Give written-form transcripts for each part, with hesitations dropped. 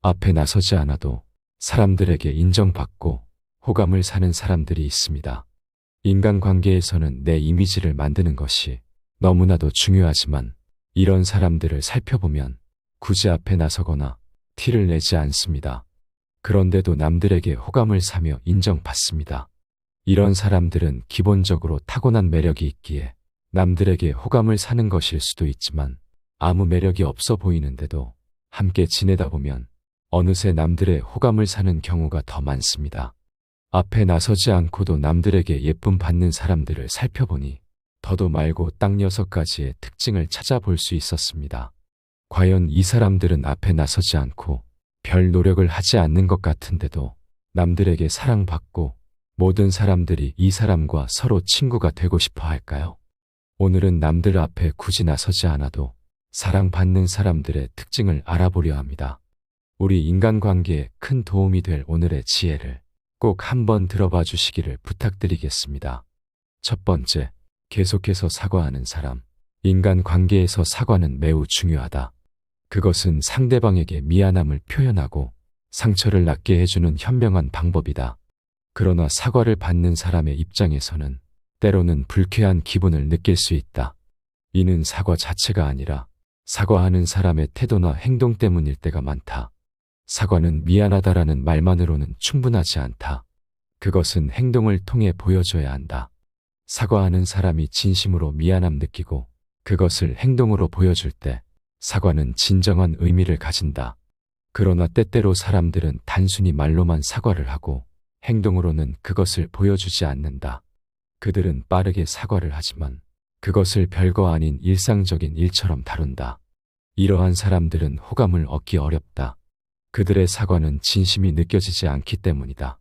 앞에 나서지 않아도 사람들에게 인정받고 호감을 사는 사람들이 있습니다. 인간관계에서는 내 이미지를 만드는 것이 너무나도 중요하지만 이런 사람들을 살펴보면 굳이 앞에 나서거나 티를 내지 않습니다. 그런데도 남들에게 호감을 사며 인정받습니다. 이런 사람들은 기본적으로 타고난 매력이 있기에 남들에게 호감을 사는 것일 수도 있지만 아무 매력이 없어 보이는데도 함께 지내다 보면 어느새 남들의 호감을 사는 경우가 더 많습니다. 앞에 나서지 않고도 남들에게 예쁨 받는 사람들을 살펴보니 더도 말고 딱 6가지의 특징을 찾아볼 수 있었습니다. 과연 이 사람들은 앞에 나서지 않고 별 노력을 하지 않는 것 같은데도 남들에게 사랑받고 모든 사람들이 이 사람과 서로 친구가 되고 싶어 할까요? 오늘은 남들 앞에 굳이 나서지 않아도 사랑받는 사람들의 특징을 알아보려 합니다. 우리 인간관계에 큰 도움이 될 오늘의 지혜를 꼭 한번 들어봐 주시기를 부탁드리겠습니다. 첫 번째, 계속해서 사과하는 사람. 인간관계에서 사과는 매우 중요하다. 그것은 상대방에게 미안함을 표현하고 상처를 낫게 해주는 현명한 방법이다. 그러나 사과를 받는 사람의 입장에서는 때로는 불쾌한 기분을 느낄 수 있다. 이는 사과 자체가 아니라 사과하는 사람의 태도나 행동 때문일 때가 많다. 사과는 미안하다라는 말만으로는 충분하지 않다. 그것은 행동을 통해 보여줘야 한다. 사과하는 사람이 진심으로 미안함 느끼고 그것을 행동으로 보여줄 때 사과는 진정한 의미를 가진다. 그러나 때때로 사람들은 단순히 말로만 사과를 하고 행동으로는 그것을 보여주지 않는다. 그들은 빠르게 사과를 하지만 그것을 별거 아닌 일상적인 일처럼 다룬다. 이러한 사람들은 호감을 얻기 어렵다. 그들의 사과는 진심이 느껴지지 않기 때문이다.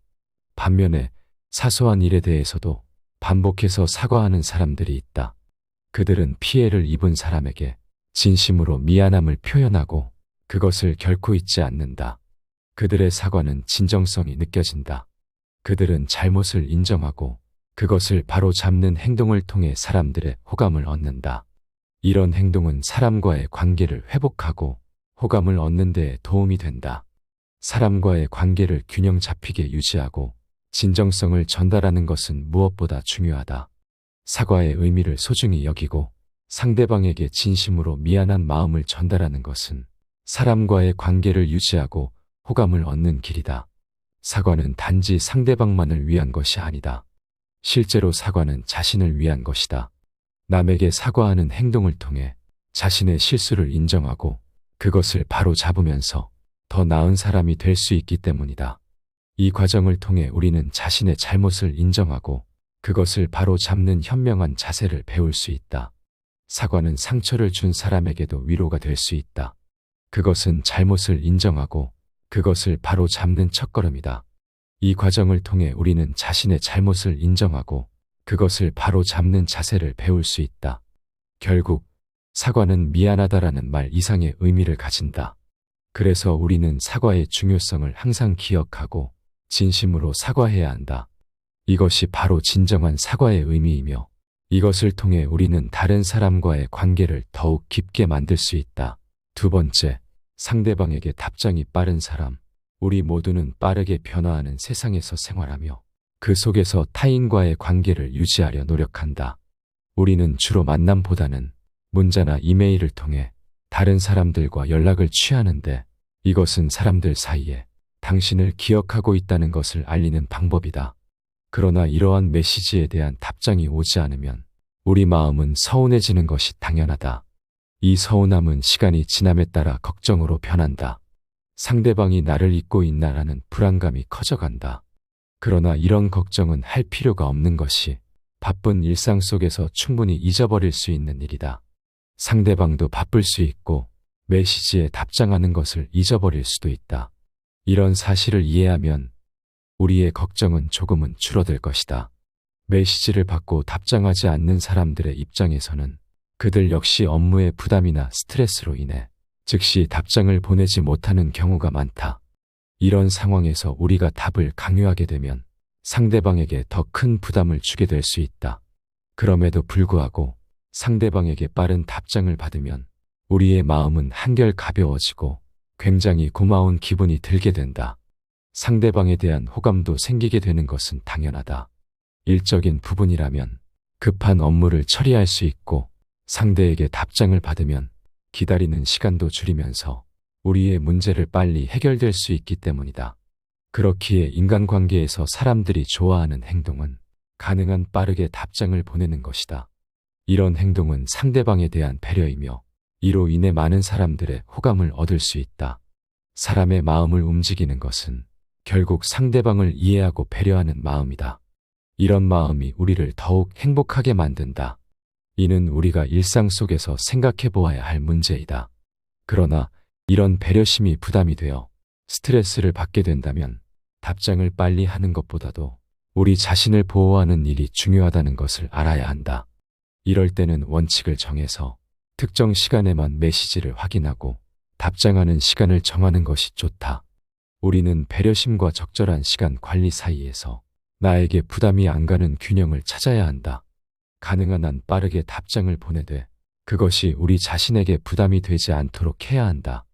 반면에 사소한 일에 대해서도 반복해서 사과하는 사람들이 있다. 그들은 피해를 입은 사람에게 진심으로 미안함을 표현하고 그것을 결코 잊지 않는다. 그들의 사과는 진정성이 느껴진다. 그들은 잘못을 인정하고 그것을 바로 잡는 행동을 통해 사람들의 호감을 얻는다. 이런 행동은 사람과의 관계를 회복하고 호감을 얻는 데 도움이 된다. 사람과의 관계를 균형 잡히게 유지하고 진정성을 전달하는 것은 무엇보다 중요하다. 사과의 의미를 소중히 여기고 상대방에게 진심으로 미안한 마음을 전달하는 것은 사람과의 관계를 유지하고 호감을 얻는 길이다. 사과는 단지 상대방만을 위한 것이 아니다. 실제로 사과는 자신을 위한 것이다. 남에게 사과하는 행동을 통해 자신의 실수를 인정하고 그것을 바로 잡으면서 더 나은 사람이 될 수 있기 때문이다. 이 과정을 통해 우리는 자신의 잘못을 인정하고 그것을 바로 잡는 현명한 자세를 배울 수 있다. 사과는 상처를 준 사람에게도 위로가 될 수 있다. 그것은 잘못을 인정하고 그것을 바로 잡는 첫걸음이다. 이 과정을 통해 우리는 자신의 잘못을 인정하고 그것을 바로 잡는 자세를 배울 수 있다. 결국 사과는 미안하다라는 말 이상의 의미를 가진다. 그래서 우리는 사과의 중요성을 항상 기억하고 진심으로 사과해야 한다. 이것이 바로 진정한 사과의 의미이며 이것을 통해 우리는 다른 사람과의 관계를 더욱 깊게 만들 수 있다. 두 번째, 상대방에게 답장이 빠른 사람. 우리 모두는 빠르게 변화하는 세상에서 생활하며 그 속에서 타인과의 관계를 유지하려 노력한다. 우리는 주로 만남보다는 문자나 이메일을 통해 다른 사람들과 연락을 취하는데 이것은 사람들 사이에 당신을 기억하고 있다는 것을 알리는 방법이다. 그러나 이러한 메시지에 대한 답장이 오지 않으면 우리 마음은 서운해지는 것이 당연하다. 이 서운함은 시간이 지남에 따라 걱정으로 변한다. 상대방이 나를 잊고 있나라는 불안감이 커져간다. 그러나 이런 걱정은 할 필요가 없는 것이 바쁜 일상 속에서 충분히 잊어버릴 수 있는 일이다. 상대방도 바쁠 수 있고 메시지에 답장하는 것을 잊어버릴 수도 있다. 이런 사실을 이해하면 우리의 걱정은 조금은 줄어들 것이다. 메시지를 받고 답장하지 않는 사람들의 입장에서는 그들 역시 업무의 부담이나 스트레스로 인해 즉시 답장을 보내지 못하는 경우가 많다. 이런 상황에서 우리가 답을 강요하게 되면 상대방에게 더 큰 부담을 주게 될 수 있다. 그럼에도 불구하고 상대방에게 빠른 답장을 받으면 우리의 마음은 한결 가벼워지고 굉장히 고마운 기분이 들게 된다. 상대방에 대한 호감도 생기게 되는 것은 당연하다. 일적인 부분이라면 급한 업무를 처리할 수 있고 상대에게 답장을 받으면 기다리는 시간도 줄이면서 우리의 문제를 빨리 해결될 수 있기 때문이다. 그렇기에 인간관계에서 사람들이 좋아하는 행동은 가능한 빠르게 답장을 보내는 것이다. 이런 행동은 상대방에 대한 배려이며 이로 인해 많은 사람들의 호감을 얻을 수 있다. 사람의 마음을 움직이는 것은 결국 상대방을 이해하고 배려하는 마음이다. 이런 마음이 우리를 더욱 행복하게 만든다. 이는 우리가 일상 속에서 생각해 보아야 할 문제이다. 그러나 이런 배려심이 부담이 되어 스트레스를 받게 된다면 답장을 빨리 하는 것보다도 우리 자신을 보호하는 일이 중요하다는 것을 알아야 한다. 이럴 때는 원칙을 정해서 특정 시간에만 메시지를 확인하고 답장하는 시간을 정하는 것이 좋다. 우리는 배려심과 적절한 시간 관리 사이에서 나에게 부담이 안 가는 균형을 찾아야 한다. 가능한 한 빠르게 답장을 보내되 그것이 우리 자신에게 부담이 되지 않도록 해야 한다.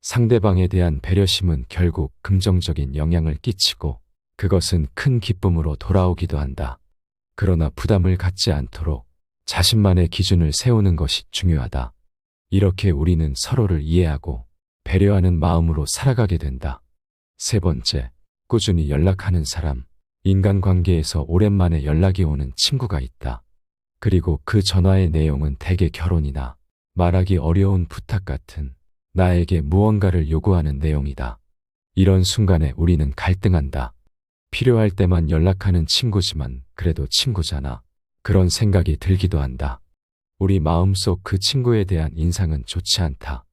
상대방에 대한 배려심은 결국 긍정적인 영향을 끼치고 그것은 큰 기쁨으로 돌아오기도 한다. 그러나 부담을 갖지 않도록 자신만의 기준을 세우는 것이 중요하다. 이렇게 우리는 서로를 이해하고 배려하는 마음으로 살아가게 된다. 세 번째, 꾸준히 연락하는 사람. 인간관계에서 오랜만에 연락이 오는 친구가 있다. 그리고 그 전화의 내용은 대개 결혼이나 말하기 어려운 부탁 같은 나에게 무언가를 요구하는 내용이다. 이런 순간에 우리는 갈등한다. 필요할 때만 연락하는 친구지만 그래도 친구잖아. 그런 생각이 들기도 한다. 우리 마음속 그 친구에 대한 인상은 좋지 않다.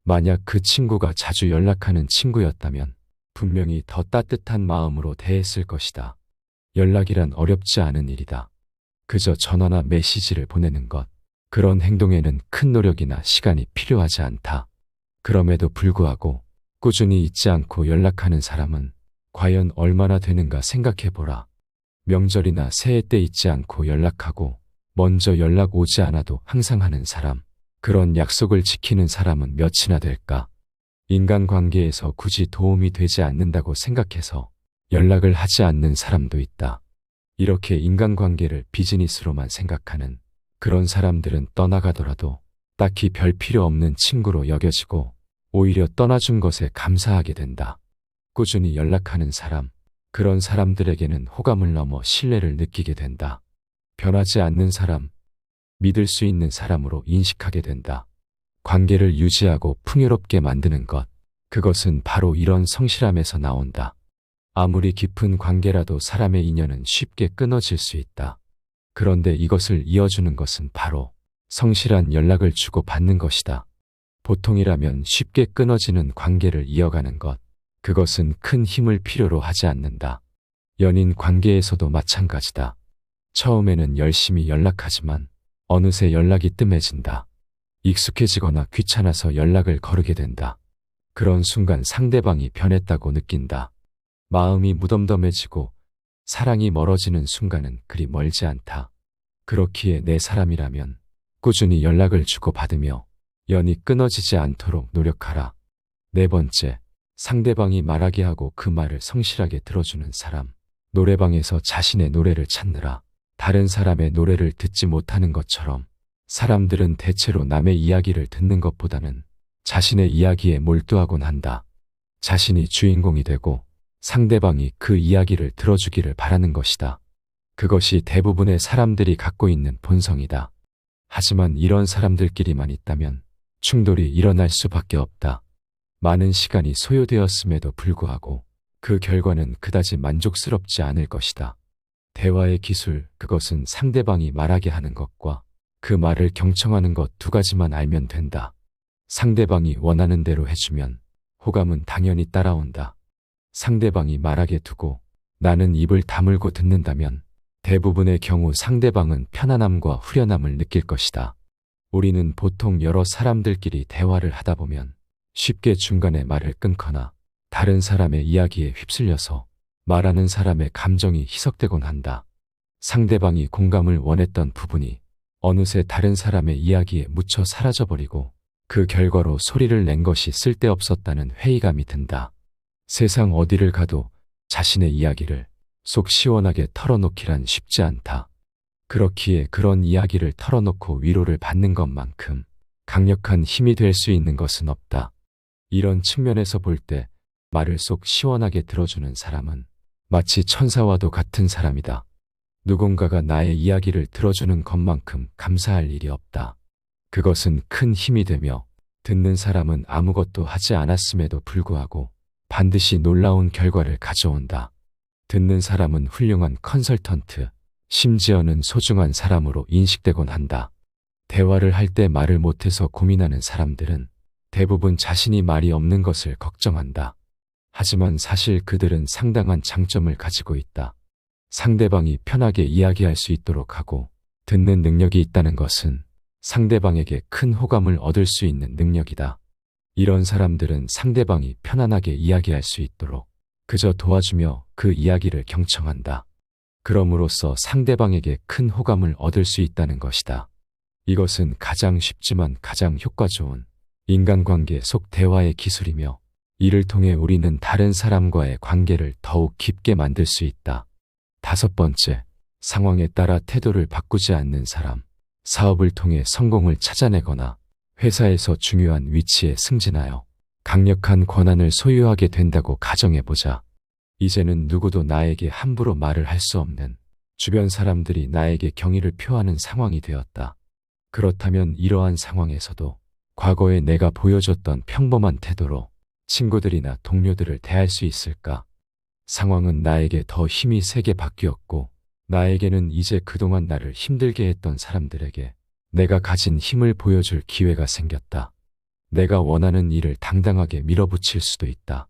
만약 그 친구가 자주 연락하는 친구였다면 분명히 더 따뜻한 마음으로 대했을 것이다. 연락이란 어렵지 않은 일이다. 그저 전화나 메시지를 보내는 것. 그런 행동에는 큰 노력이나 시간이 필요하지 않다. 그럼에도 불구하고 꾸준히 잊지 않고 연락하는 사람은 과연 얼마나 되는가 생각해보라. 명절이나 새해 때 잊지 않고 연락하고 먼저 연락 오지 않아도 항상 하는 사람, 그런 약속을 지키는 사람은 몇이나 될까? 인간관계에서 굳이 도움이 되지 않는다고 생각해서 연락을 하지 않는 사람도 있다. 이렇게 인간관계를 비즈니스로만 생각하는 그런 사람들은 떠나가더라도 딱히 별 필요 없는 친구로 여겨지고 오히려 떠나준 것에 감사하게 된다. 꾸준히 연락하는 사람, 그런 사람들에게는 호감을 넘어 신뢰를 느끼게 된다. 변하지 않는 사람, 믿을 수 있는 사람으로 인식하게 된다. 관계를 유지하고 풍요롭게 만드는 것, 그것은 바로 이런 성실함에서 나온다. 아무리 깊은 관계라도 사람의 인연은 쉽게 끊어질 수 있다. 그런데 이것을 이어주는 것은 바로 성실한 연락을 주고받는 것이다. 보통이라면 쉽게 끊어지는 관계를 이어가는 것, 그것은 큰 힘을 필요로 하지 않는다. 연인 관계에서도 마찬가지다. 처음에는 열심히 연락하지만 어느새 연락이 뜸해진다. 익숙해지거나 귀찮아서 연락을 거르게 된다. 그런 순간 상대방이 변했다고 느낀다. 마음이 무덤덤해지고 사랑이 멀어지는 순간은 그리 멀지 않다. 그렇기에 내 사람이라면 꾸준히 연락을 주고받으며 연이 끊어지지 않도록 노력하라. 네 번째, 상대방이 말하게 하고 그 말을 성실하게 들어주는 사람. 노래방에서 자신의 노래를 찾느라 다른 사람의 노래를 듣지 못하는 것처럼 사람들은 대체로 남의 이야기를 듣는 것보다는 자신의 이야기에 몰두하곤 한다. 자신이 주인공이 되고 상대방이 그 이야기를 들어주기를 바라는 것이다. 그것이 대부분의 사람들이 갖고 있는 본성이다. 하지만 이런 사람들끼리만 있다면 충돌이 일어날 수밖에 없다. 많은 시간이 소요되었음에도 불구하고 그 결과는 그다지 만족스럽지 않을 것이다. 대화의 기술, 그것은 상대방이 말하게 하는 것과 그 말을 경청하는 것 두 가지만 알면 된다. 상대방이 원하는 대로 해주면 호감은 당연히 따라온다. 상대방이 말하게 두고 나는 입을 다물고 듣는다면 대부분의 경우 상대방은 편안함과 후련함을 느낄 것이다. 우리는 보통 여러 사람들끼리 대화를 하다 보면 쉽게 중간에 말을 끊거나 다른 사람의 이야기에 휩쓸려서 말하는 사람의 감정이 희석되곤 한다. 상대방이 공감을 원했던 부분이 어느새 다른 사람의 이야기에 묻혀 사라져버리고 그 결과로 소리를 낸 것이 쓸데없었다는 회의감이 든다. 세상 어디를 가도 자신의 이야기를 속 시원하게 털어놓기란 쉽지 않다. 그렇기에 그런 이야기를 털어놓고 위로를 받는 것만큼 강력한 힘이 될 수 있는 것은 없다. 이런 측면에서 볼 때 말을 속 시원하게 들어주는 사람은 마치 천사와도 같은 사람이다. 누군가가 나의 이야기를 들어주는 것만큼 감사할 일이 없다. 그것은 큰 힘이 되며 듣는 사람은 아무것도 하지 않았음에도 불구하고 반드시 놀라운 결과를 가져온다. 듣는 사람은 훌륭한 컨설턴트, 심지어는 소중한 사람으로 인식되곤 한다. 대화를 할 때 말을 못해서 고민하는 사람들은 대부분 자신이 말이 없는 것을 걱정한다. 하지만 사실 그들은 상당한 장점을 가지고 있다. 상대방이 편하게 이야기할 수 있도록 하고 듣는 능력이 있다는 것은 상대방에게 큰 호감을 얻을 수 있는 능력이다. 이런 사람들은 상대방이 편안하게 이야기할 수 있도록 그저 도와주며 그 이야기를 경청한다. 그럼으로써 상대방에게 큰 호감을 얻을 수 있다는 것이다. 이것은 가장 쉽지만 가장 효과 좋은 인간관계 속 대화의 기술이며 이를 통해 우리는 다른 사람과의 관계를 더욱 깊게 만들 수 있다. 5번째, 상황에 따라 태도를 바꾸지 않는 사람. 사업을 통해 성공을 찾아내거나 회사에서 중요한 위치에 승진하여 강력한 권한을 소유하게 된다고 가정해보자. 이제는 누구도 나에게 함부로 말을 할 수 없는 주변 사람들이 나에게 경의를 표하는 상황이 되었다. 그렇다면 이러한 상황에서도 과거에 내가 보여줬던 평범한 태도로 친구들이나 동료들을 대할 수 있을까? 상황은 나에게 더 힘이 세게 바뀌었고 나에게는 이제 그동안 나를 힘들게 했던 사람들에게 내가 가진 힘을 보여줄 기회가 생겼다. 내가 원하는 일을 당당하게 밀어붙일 수도 있다.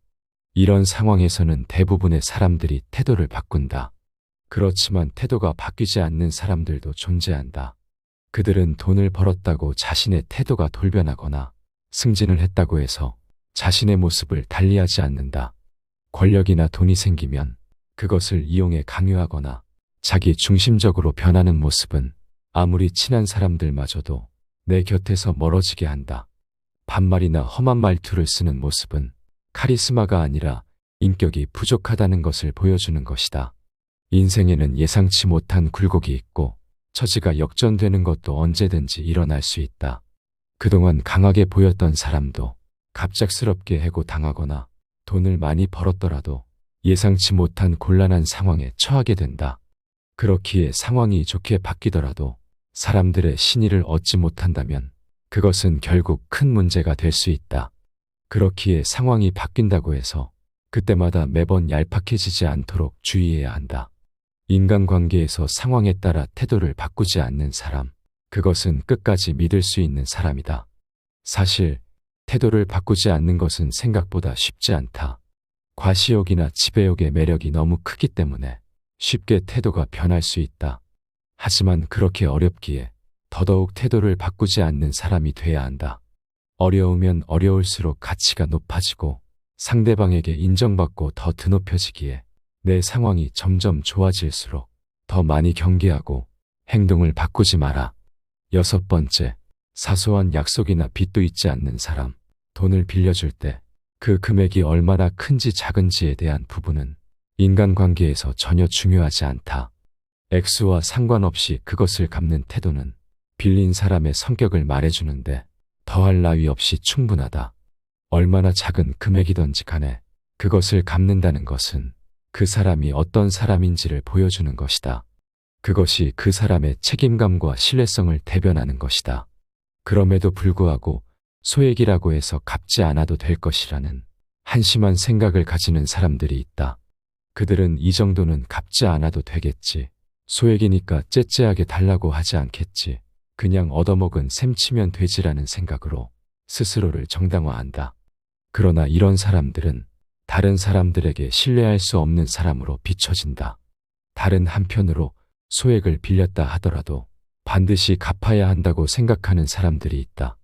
이런 상황에서는 대부분의 사람들이 태도를 바꾼다. 그렇지만 태도가 바뀌지 않는 사람들도 존재한다. 그들은 돈을 벌었다고 자신의 태도가 돌변하거나 승진을 했다고 해서 자신의 모습을 달리하지 않는다. 권력이나 돈이 생기면 그것을 이용해 강요하거나 자기 중심적으로 변하는 모습은 아무리 친한 사람들마저도 내 곁에서 멀어지게 한다. 반말이나 험한 말투를 쓰는 모습은 카리스마가 아니라 인격이 부족하다는 것을 보여주는 것이다. 인생에는 예상치 못한 굴곡이 있고 처지가 역전되는 것도 언제든지 일어날 수 있다. 그동안 강하게 보였던 사람도 갑작스럽게 해고당하거나 돈을 많이 벌었더라도 예상치 못한 곤란한 상황에 처하게 된다. 그렇기에 상황이 좋게 바뀌더라도 사람들의 신의를 얻지 못한다면 그것은 결국 큰 문제가 될 수 있다. 그렇기에 상황이 바뀐다고 해서 그때마다 매번 얄팍해지지 않도록 주의해야 한다. 인간관계에서 상황에 따라 태도를 바꾸지 않는 사람, 그것은 끝까지 믿을 수 있는 사람이다. 사실 태도를 바꾸지 않는 것은 생각보다 쉽지 않다. 과시욕이나 지배욕의 매력이 너무 크기 때문에 쉽게 태도가 변할 수 있다. 하지만 그렇게 어렵기에 더더욱 태도를 바꾸지 않는 사람이 돼야 한다. 어려우면 어려울수록 가치가 높아지고 상대방에게 인정받고 더 드높여지기에 내 상황이 점점 좋아질수록 더 많이 경계하고 행동을 바꾸지 마라. 6번째, 사소한 약속이나 빚도 잊지 않는 사람. 돈을 빌려줄 때 그 금액이 얼마나 큰지 작은지에 대한 부분은 인간관계에서 전혀 중요하지 않다. 액수와 상관없이 그것을 갚는 태도는 빌린 사람의 성격을 말해주는데 더할 나위 없이 충분하다. 얼마나 작은 금액이든지 간에 그것을 갚는다는 것은 그 사람이 어떤 사람인지를 보여주는 것이다. 그것이 그 사람의 책임감과 신뢰성을 대변하는 것이다. 그럼에도 불구하고 소액이라고 해서 갚지 않아도 될 것이라는 한심한 생각을 가지는 사람들이 있다. 그들은 이 정도는 갚지 않아도 되겠지. 소액이니까 째째하게 달라고 하지 않겠지. 그냥 얻어먹은 셈 치면 되지라는 생각으로 스스로를 정당화한다. 그러나 이런 사람들은 다른 사람들에게 신뢰할 수 없는 사람으로 비춰진다. 다른 한편으로 소액을 빌렸다 하더라도 반드시 갚아야 한다고 생각하는 사람들이 있다.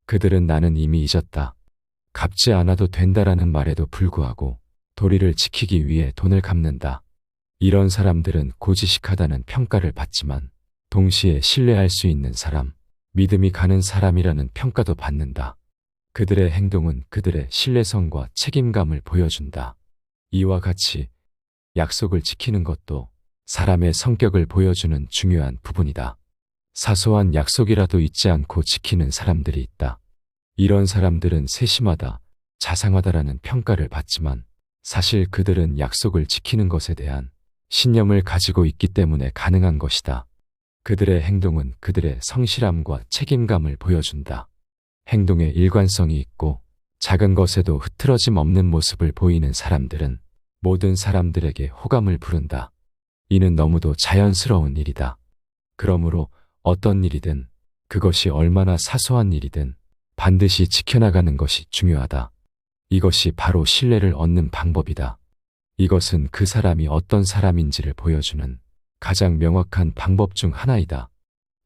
그들은 나는 이미 잊었다. 갚지 않아도 된다라는 말에도 불구하고 도리를 지키기 위해 돈을 갚는다. 이런 사람들은 고지식하다는 평가를 받지만 동시에 신뢰할 수 있는 사람, 믿음이 가는 사람이라는 평가도 받는다. 그들의 행동은 그들의 신뢰성과 책임감을 보여준다. 이와 같이 약속을 지키는 것도 사람의 성격을 보여주는 중요한 부분이다. 사소한 약속이라도 잊지 않고 지키는 사람들이 있다. 이런 사람들은 세심하다, 자상하다라는 평가를 받지만 사실 그들은 약속을 지키는 것에 대한 신념을 가지고 있기 때문에 가능한 것이다. 그들의 행동은 그들의 성실함과 책임감을 보여준다. 행동에 일관성이 있고 작은 것에도 흐트러짐 없는 모습을 보이는 사람들은 모든 사람들에게 호감을 부른다. 이는 너무도 자연스러운 일이다. 그러므로 어떤 일이든 그것이 얼마나 사소한 일이든 반드시 지켜나가는 것이 중요하다. 이것이 바로 신뢰를 얻는 방법이다. 이것은 그 사람이 어떤 사람인지를 보여주는 가장 명확한 방법 중 하나이다.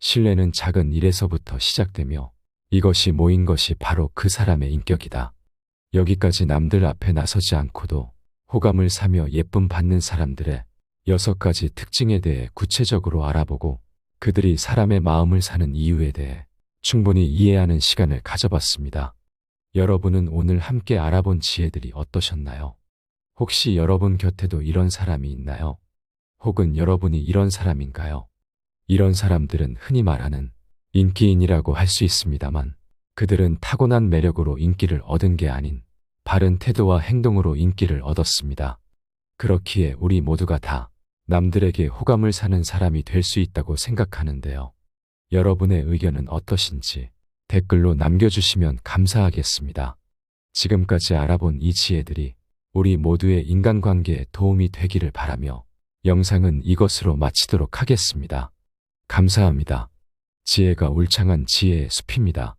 신뢰는 작은 일에서부터 시작되며 이것이 모인 것이 바로 그 사람의 인격이다. 여기까지 남들 앞에 나서지 않고도 호감을 사며 예쁨 받는 사람들의 6가지 특징에 대해 구체적으로 알아보고 그들이 사람의 마음을 사는 이유에 대해 충분히 이해하는 시간을 가져봤습니다. 여러분은 오늘 함께 알아본 지혜들이 어떠셨나요? 혹시 여러분 곁에도 이런 사람이 있나요? 혹은 여러분이 이런 사람인가요? 이런 사람들은 흔히 말하는 인기인이라고 할 수 있습니다만 그들은 타고난 매력으로 인기를 얻은 게 아닌 바른 태도와 행동으로 인기를 얻었습니다. 그렇기에 우리 모두가 다 남들에게 호감을 사는 사람이 될 수 있다고 생각하는데요. 여러분의 의견은 어떠신지 댓글로 남겨주시면 감사하겠습니다. 지금까지 알아본 이 지혜들이 우리 모두의 인간관계에 도움이 되기를 바라며 영상은 이것으로 마치도록 하겠습니다. 감사합니다. 지혜가 울창한 지혜의 숲입니다.